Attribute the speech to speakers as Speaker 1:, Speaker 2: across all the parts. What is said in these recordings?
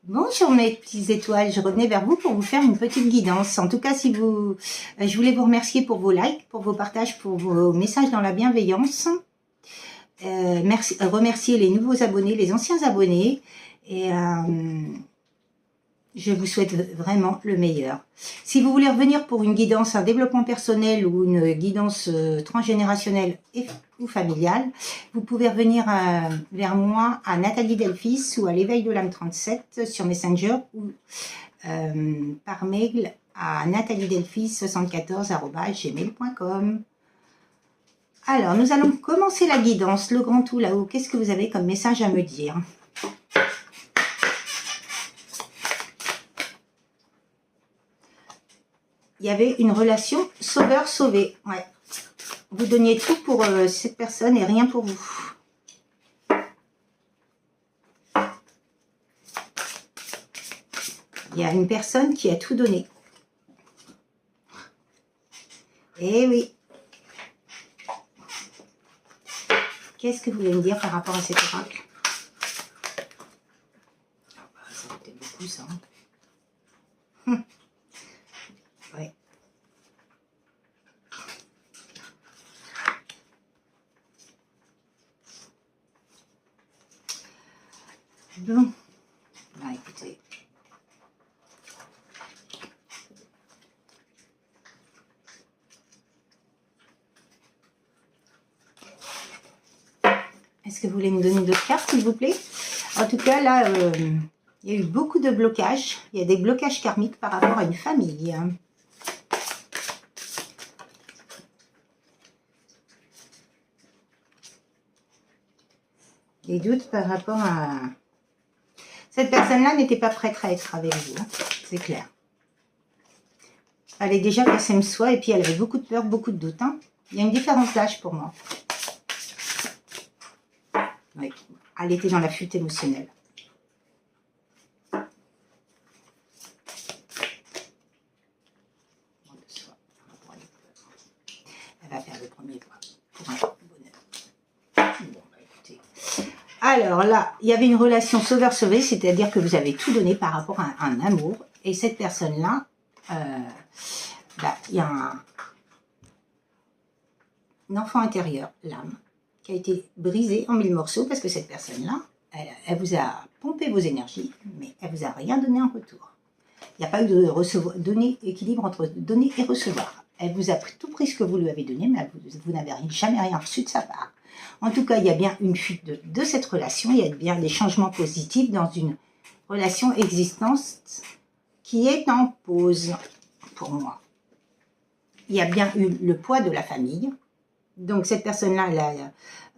Speaker 1: Bonjour mes petites étoiles, je revenais vers vous pour vous faire une petite guidance. En tout cas, si vous, je voulais vous remercier pour vos likes, pour vos partages, pour vos messages dans la bienveillance. Remercier les nouveaux abonnés, les anciens abonnés. Et je vous souhaite vraiment le meilleur. Si vous voulez revenir pour une guidance, un développement personnel ou une guidance transgénérationnelle ou familiale, vous pouvez revenir vers moi à Nathalie Delphis ou à l'éveil de l'âme 37 sur Messenger ou par mail à nataliedelphis74@gmail.com. Alors, nous allons commencer la guidance. Le grand tout là-haut, qu'est-ce que vous avez comme message à me dire ? Il y avait une relation sauveur-sauvé. Ouais. Vous donniez tout pour cette personne et rien pour vous. Il y a une personne qui a tout donné. Eh oui. Qu'est-ce que vous voulez me dire par rapport à cet oracle? Ça va peut-être beaucoup ça. Ouais. Bon. Bah écoutez. Est-ce que vous voulez me donner d'autres cartes, s'il vous plaît? En tout cas, là, il y a eu beaucoup de blocages. Il y a des blocages karmiques par rapport à une famille. Des doutes par rapport à... Cette personne-là n'était pas prête à être avec vous, hein, c'est clair. Elle est déjà personne soi et puis elle avait beaucoup de peur, beaucoup de doutes. Hein. Il y a une différence d'âge pour moi. Oui, elle était dans la fuite émotionnelle. Elle va faire le premier doigt pour un bonheur. Bon, bah écoutez. Alors là, il y avait une relation sauveur-sauvé, c'est-à-dire que vous avez tout donné par rapport à un amour. Et cette personne-là, là, il y a un enfant intérieur, l'âme, qui a été brisée en 1000 morceaux parce que cette personne-là, elle vous a pompé vos énergies, mais elle vous a rien donné en retour. Il n'y a pas eu de donner équilibre entre donner et recevoir. Elle vous a tout pris ce que vous lui avez donné, mais vous n'avez jamais rien reçu de sa part. En tout cas, il y a bien une fuite de cette relation, il y a bien des changements positifs dans une relation existante qui est en pause pour moi. Il y a bien eu le poids de la famille. Donc cette personne-là, elle a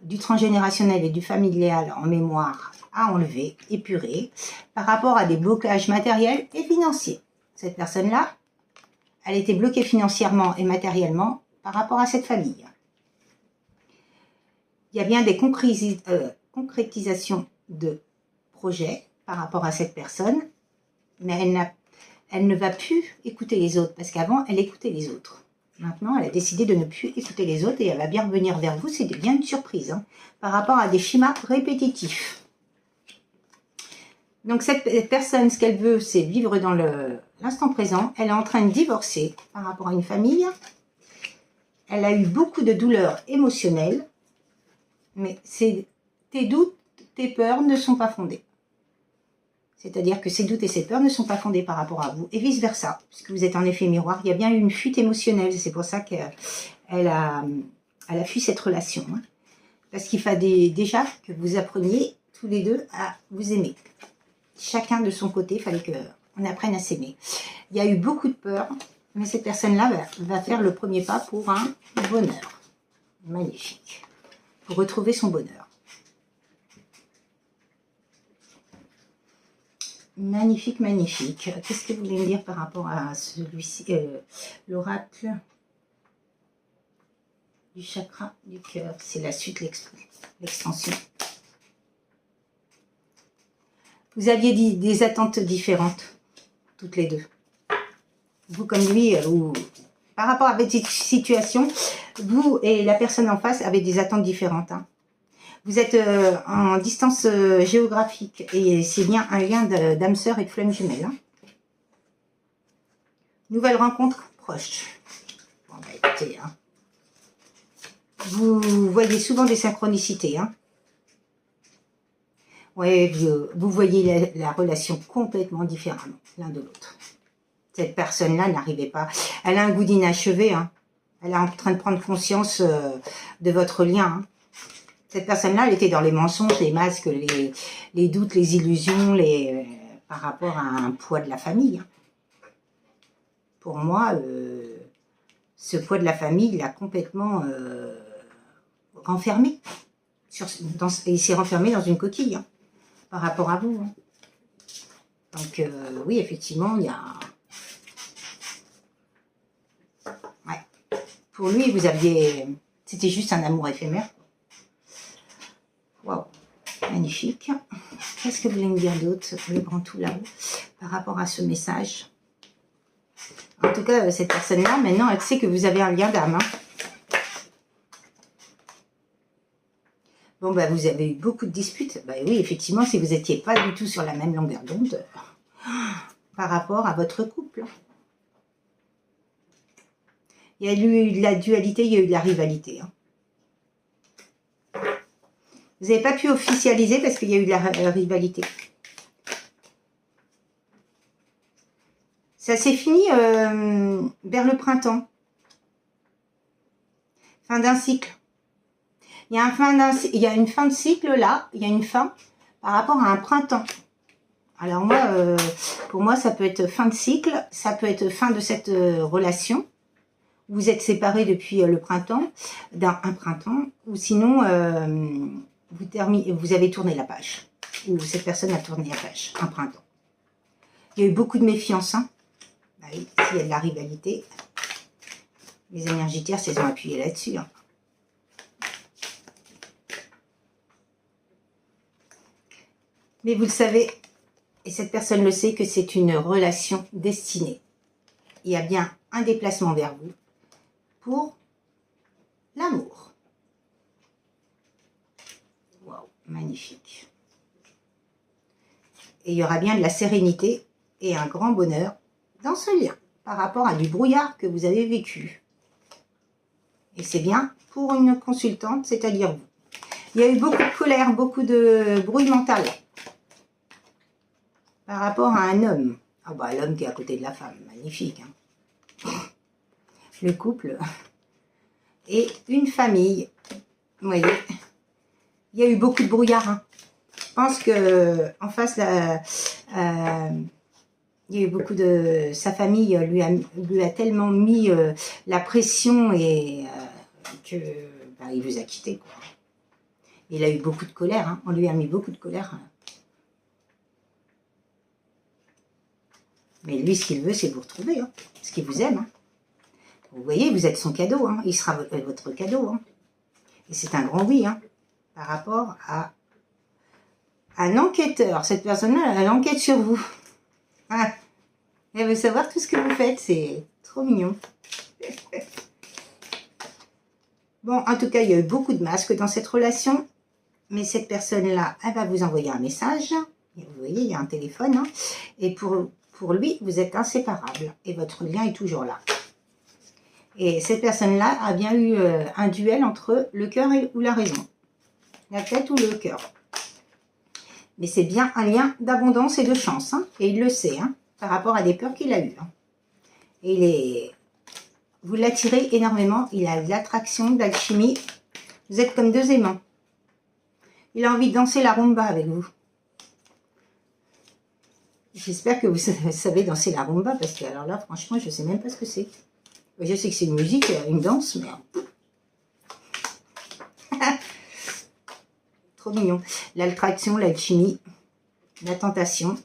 Speaker 1: du transgénérationnel et du familial en mémoire à enlever, épurer, par rapport à des blocages matériels et financiers. Cette personne-là, elle était bloquée financièrement et matériellement par rapport à cette famille. Il y a bien des concrétisations de projets par rapport à cette personne, mais elle ne va plus écouter les autres, parce qu'avant, elle écoutait les autres. Maintenant, elle a décidé de ne plus écouter les autres et elle va bien revenir vers vous. C'est bien une surprise hein, par rapport à des schémas répétitifs. Donc, cette personne, ce qu'elle veut, c'est vivre dans l'instant présent. Elle est en train de divorcer par rapport à une famille. Elle a eu beaucoup de douleurs émotionnelles. Mais tes doutes, tes peurs ne sont pas fondés. C'est-à-dire que ces doutes et ces peurs ne sont pas fondés par rapport à vous, et vice-versa, puisque vous êtes en effet miroir. Il y a bien eu une fuite émotionnelle, c'est pour ça qu'elle a fui cette relation. Hein. Parce qu'il fallait déjà que vous appreniez tous les deux à vous aimer. Chacun de son côté, il fallait qu'on apprenne à s'aimer. Il y a eu beaucoup de peur, mais cette personne-là va faire le premier pas pour un bonheur. Magnifique. Pour retrouver son bonheur. Magnifique, magnifique. Qu'est-ce que vous voulez me dire par rapport à celui-ci, l'oracle du chakra du cœur? C'est la suite, l'extension. Vous aviez dit des attentes différentes, toutes les deux. Vous comme lui, par rapport à cette situation, vous et la personne en face avez des attentes différentes. Hein. Vous êtes en distance géographique et c'est bien un lien d'âme sœur et de flamme jumelle. Hein. Nouvelle rencontre proche. Bon, bah écoutez, hein. Vous voyez souvent des synchronicités. Hein. Ouais, vous voyez la relation complètement différemment l'un de l'autre. Cette personne-là n'arrivait pas. Elle a un goût d'inachevé. Hein. Elle est en train de prendre conscience de votre lien. Hein. Cette personne-là, elle était dans les mensonges, les masques, les doutes, les illusions, par rapport à un poids de la famille. Pour moi, ce poids de la famille, il l'a complètement renfermé. Il s'est renfermé dans une coquille, hein, par rapport à vous. Hein. Donc, oui, effectivement, il y a... Ouais. Pour lui, vous aviez... C'était juste un amour éphémère. Waouh, magnifique. Qu'est-ce que vous voulez me dire d'autre, le grand tout là-haut, par rapport à ce message? En tout cas, cette personne-là, maintenant, elle sait que vous avez un lien d'âme. Hein. Bon, bah, vous avez eu beaucoup de disputes. Bah oui, effectivement, si vous n'étiez pas du tout sur la même longueur d'onde par rapport à votre couple. Il y a eu de la dualité, il y a eu de la rivalité. Hein. Vous n'avez pas pu officialiser parce qu'il y a eu de la rivalité. Ça s'est fini vers le printemps. Fin d'un cycle. Il y a une fin de cycle là, il y a une fin par rapport à un printemps. Alors moi, pour moi, ça peut être fin de cycle, ça peut être fin de cette relation. Vous êtes séparés depuis le printemps, un printemps, ou sinon... vous avez tourné la page, ou cette personne a tourné la page, un printemps. Il y a eu beaucoup de méfiance, hein. Bah oui, s'il y a de la rivalité, les énergies tierces, elles ont appuyé là-dessus. Hein. Mais vous le savez, et cette personne le sait, que c'est une relation destinée. Il y a bien un déplacement vers vous pour l'amour. Magnifique. Et il y aura bien de la sérénité et un grand bonheur dans ce lien par rapport à du brouillard que vous avez vécu. Et c'est bien pour une consultante, c'est-à-dire vous. Il y a eu beaucoup de colère, beaucoup de bruit mental par rapport à un homme. Ah bah l'homme qui est à côté de la femme, magnifique. Hein. Le couple et une famille, vous voyez. Il y a eu beaucoup de brouillard. Hein. Je pense que en face, il y a eu beaucoup de... Sa famille lui a tellement mis la pression et que bah, il vous a quitté. Quoi. Il a eu beaucoup de colère. Hein. On lui a mis beaucoup de colère. Hein. Mais lui, ce qu'il veut, c'est vous retrouver. Hein. Parce qu'il vous aime. Hein. Vous voyez, vous êtes son cadeau. Hein. Il sera votre cadeau. Hein. Et c'est un grand oui. Hein. Par rapport à un enquêteur. Cette personne-là, elle enquête sur vous. Ah, elle veut savoir tout ce que vous faites. C'est trop mignon. Bon, en tout cas, il y a eu beaucoup de masques dans cette relation. Mais cette personne-là, elle va vous envoyer un message. Et vous voyez, il y a un téléphone. Hein, et pour lui, vous êtes inséparables. Et votre lien est toujours là. Et cette personne-là a bien eu un duel entre le cœur ou la raison. La tête ou le cœur. Mais c'est bien un lien d'abondance et de chance. Hein, et il le sait, hein, par rapport à des peurs qu'il a eues. Hein. Et vous l'attirez énormément. Il a de l'attraction, de l'alchimie. Vous êtes comme deux aimants. Il a envie de danser la rumba avec vous. J'espère que vous savez danser la rumba. Parce que alors là, franchement, je ne sais même pas ce que c'est. Je sais que c'est une musique, une danse, mais... Trop mignon. L'attraction, l'alchimie, la tentation.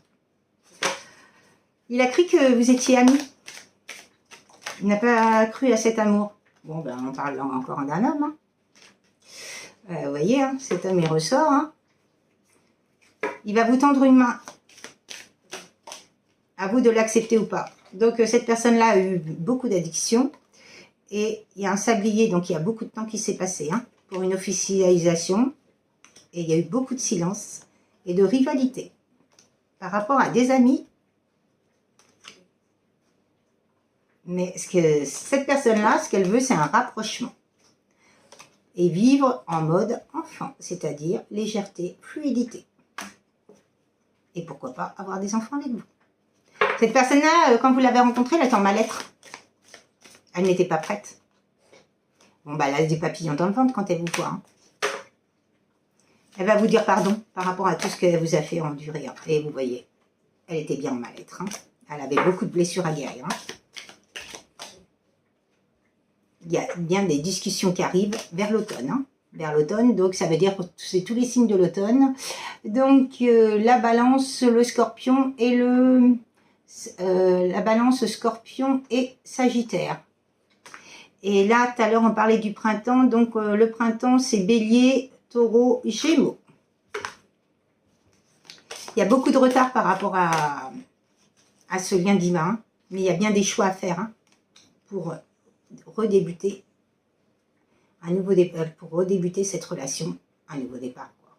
Speaker 1: Il a cru que vous étiez amis. Il n'a pas cru à cet amour. Bon, ben, on parle encore d'un homme. Hein. Vous voyez, hein, cet homme, il ressort. Hein. Il va vous tendre une main. À vous de l'accepter ou pas. Donc, cette personne-là a eu beaucoup d'addictions. Et il y a un sablier, donc il y a beaucoup de temps qui s'est passé hein, pour une officialisation. Et il y a eu beaucoup de silence et de rivalité par rapport à des amis. Mais cette personne-là, ce qu'elle veut, c'est un rapprochement. Et vivre en mode enfant, c'est-à-dire légèreté, fluidité. Et pourquoi pas avoir des enfants avec vous. Cette personne-là, quand vous l'avez rencontrée, elle est en mal-être. Elle n'était pas prête. Bon, bah, elle a des papillons dans le ventre quand elle vous voit. Hein. Elle va vous dire pardon par rapport à tout ce qu'elle vous a fait endurer. Hein. Et vous voyez, elle était bien en mal-être. Hein. Elle avait beaucoup de blessures à guérir. Hein. Il y a bien des discussions qui arrivent vers l'automne. Hein. Vers l'automne, donc ça veut dire que c'est tous les signes de l'automne. Donc la balance, le scorpion et la balance scorpion et sagittaire. Et là, tout à l'heure, on parlait du printemps. Donc le printemps, c'est bélier, taureau, gémeaux. Il y a beaucoup de retard par rapport à ce lien divin. Mais il y a bien des choix à faire hein, pour redébuter un nouveau départ, pour redébuter cette relation, un nouveau départ. Quoi.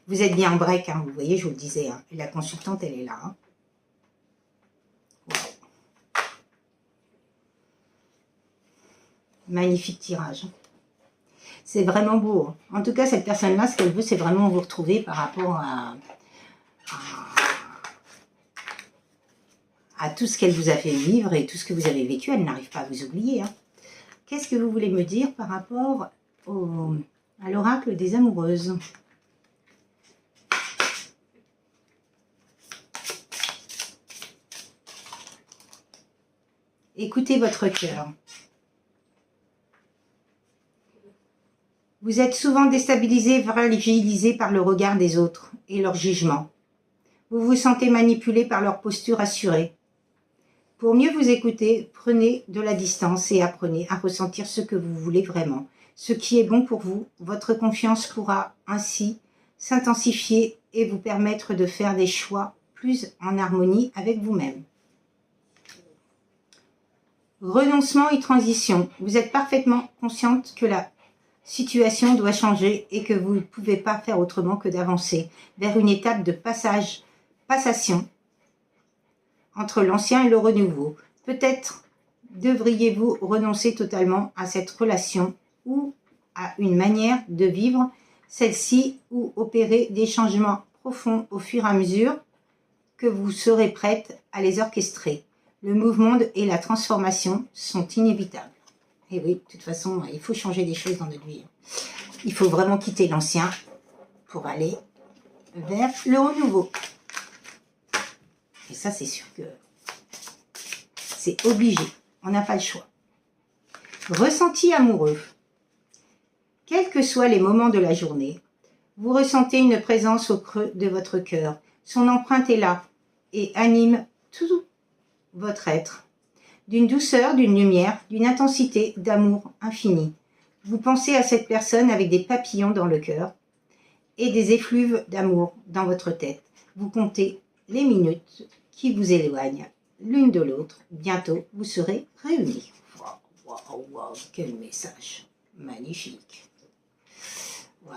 Speaker 1: Vous êtes bien en break, hein, vous voyez, je vous le disais, hein, la consultante, elle est là. Hein. Wow. Magnifique tirage. C'est vraiment beau. Hein. En tout cas, cette personne-là, ce qu'elle veut, c'est vraiment vous retrouver par rapport à tout ce qu'elle vous a fait vivre et tout ce que vous avez vécu. Elle n'arrive pas à vous oublier. Hein. Qu'est-ce que vous voulez me dire par rapport à l'oracle des amoureuses? Écoutez votre cœur. Vous êtes souvent déstabilisé, fragilisé par le regard des autres et leur jugement. Vous vous sentez manipulé par leur posture assurée. Pour mieux vous écouter, prenez de la distance et apprenez à ressentir ce que vous voulez vraiment. Ce qui est bon pour vous, votre confiance pourra ainsi s'intensifier et vous permettre de faire des choix plus en harmonie avec vous-même. Renoncement et transition. Vous êtes parfaitement consciente que la situation doit changer et que vous ne pouvez pas faire autrement que d'avancer vers une étape de passation entre l'ancien et le renouveau. Peut-être devriez-vous renoncer totalement à cette relation ou à une manière de vivre celle-ci ou opérer des changements profonds au fur et à mesure que vous serez prête à les orchestrer. Le mouvement et la transformation sont inévitables. Et oui, de toute façon, il faut changer des choses dans notre vie. Il faut vraiment quitter l'ancien pour aller vers le renouveau. Et ça, c'est sûr que c'est obligé. On n'a pas le choix. Ressenti amoureux. Quels que soient les moments de la journée, vous ressentez une présence au creux de votre cœur. Son empreinte est là et anime tout votre être. D'une douceur, d'une lumière, d'une intensité, d'amour infini. Vous pensez à cette personne avec des papillons dans le cœur et des effluves d'amour dans votre tête. Vous comptez les minutes qui vous éloignent l'une de l'autre. Bientôt, vous serez réunis. Waouh, waouh, quel message magnifique. Waouh.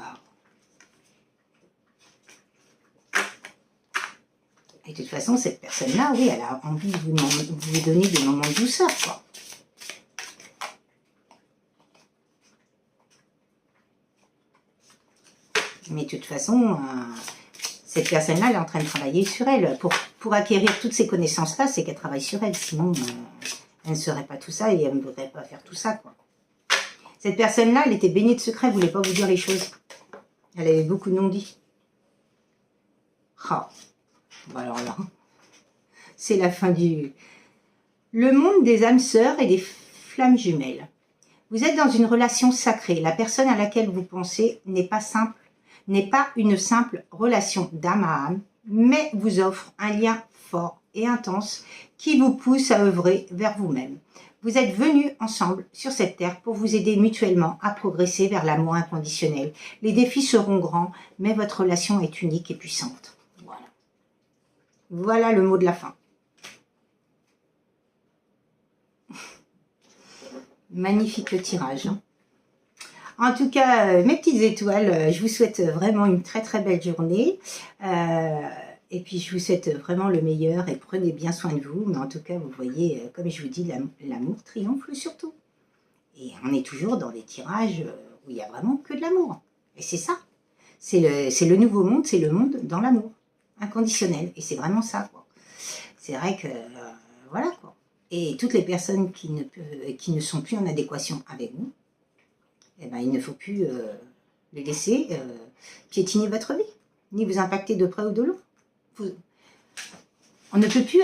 Speaker 1: Et de toute façon, cette personne-là, oui, elle a envie de vous donner des moments de douceur, quoi. Mais de toute façon, cette personne-là, elle est en train de travailler sur elle. Pour acquérir toutes ces connaissances-là, c'est qu'elle travaille sur elle. Sinon, elle ne serait pas tout ça et elle ne voudrait pas faire tout ça, quoi. Cette personne-là, elle était baignée de secrets, elle ne voulait pas vous dire les choses. Elle avait beaucoup de non-dits. Ah. Bon alors là, c'est la fin du... Le monde des âmes sœurs et des flammes jumelles. Vous êtes dans une relation sacrée. La personne à laquelle vous pensez n'est pas une simple relation d'âme à âme, mais vous offre un lien fort et intense qui vous pousse à œuvrer vers vous-même. Vous êtes venus ensemble sur cette terre pour vous aider mutuellement à progresser vers l'amour inconditionnel. Les défis seront grands, mais votre relation est unique et puissante. Voilà. Voilà le mot de la fin. Magnifique tirage. Hein. En tout cas, mes petites étoiles, je vous souhaite vraiment une très très belle journée. Et puis je vous souhaite vraiment le meilleur et prenez bien soin de vous. Mais en tout cas, vous voyez, comme je vous dis, l'amour triomphe surtout. Et on est toujours dans des tirages où il n'y a vraiment que de l'amour. Et c'est ça. C'est le nouveau monde, c'est le monde dans l'amour. Inconditionnel. Et c'est vraiment ça, quoi. C'est vrai que, voilà, quoi. Et toutes les personnes qui ne sont plus en adéquation avec vous, eh ben, il ne faut plus les laisser piétiner votre vie, ni vous impacter de près ou de loin. On ne peut plus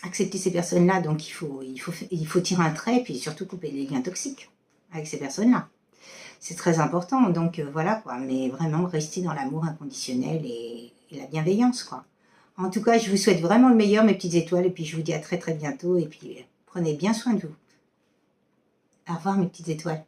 Speaker 1: accepter ces personnes-là, donc il faut tirer un trait et puis surtout couper les liens toxiques avec ces personnes-là. C'est très important, donc voilà quoi, mais vraiment rester dans l'amour inconditionnel et la bienveillance quoi. En tout cas, je vous souhaite vraiment le meilleur mes petites étoiles et puis je vous dis à très très bientôt et puis prenez bien soin de vous. Au revoir mes petites étoiles.